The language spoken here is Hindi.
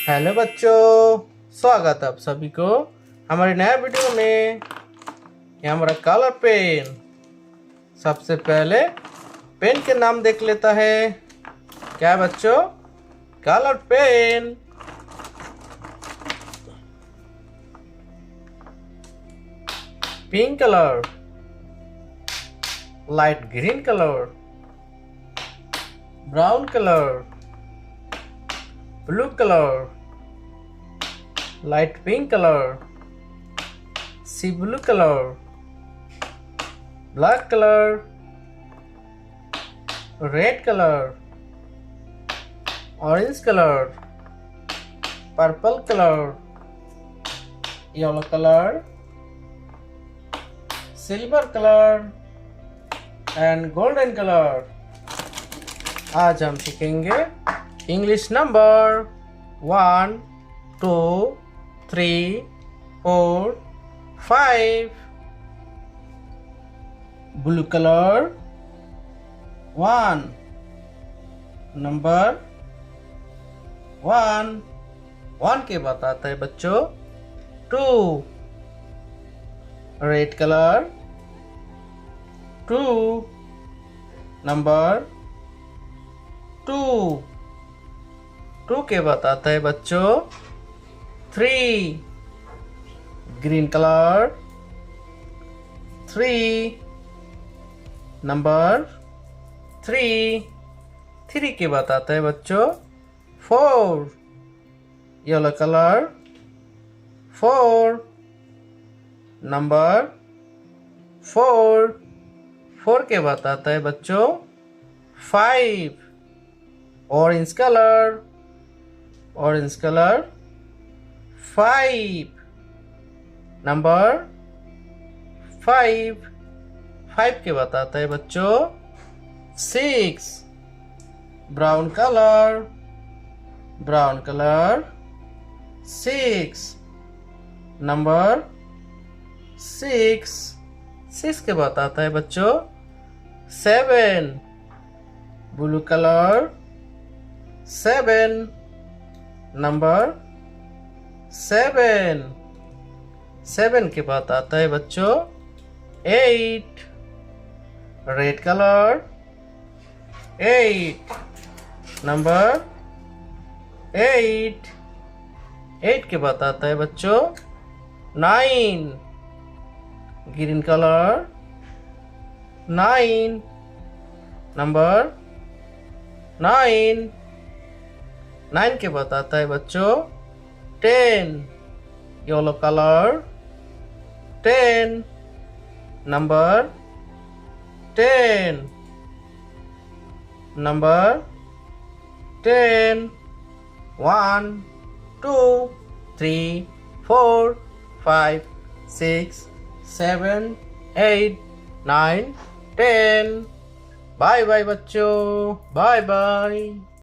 हेलो बच्चों, स्वागत है आप सभी को हमारे नए वीडियो में। ये हमारा कलर पेन। सबसे पहले पेन के नाम देख लेता है। क्या है बच्चों? Colour pen. Pink colour, light green colour, brown colour, blue colour, light pink colour, sea blue colour, black colour, red colour, orange colour, purple colour, yellow colour, silver colour and golden colour. आज हम सीखेंगे English number 1, 2, 3, 4, 5। Blue colour 1, number 1। 1 के बाद आता है बच्चों 2। Red colour 2, number 2। 2 के बाद आता है बच्चों 3। Green colour 3, number 3। 3 के बाद आता है बच्चों 4। Yellow colour 4, number 4। 4 के बाद आता है बच्चों 5। Orange colour 5, number 5। 5 के बाद आता है बच्चों 6। Brown colour 6, number 6। 6 के बाद आता है बच्चों 7। Blue colour 7, number 7। 7 के बाद आता है बच्चों 8। Red colour 8, number 8। 8 के बाद आता है बच्चों 9। Green colour 9, number 9। 9 के बाद आता है बच्चों 10। Yellow colour 10, number 10। Number 10। 1, 2, 3, 4, 5, 6, 7, 8, 9, 10। Bye bye बच्चों, बाय बाय।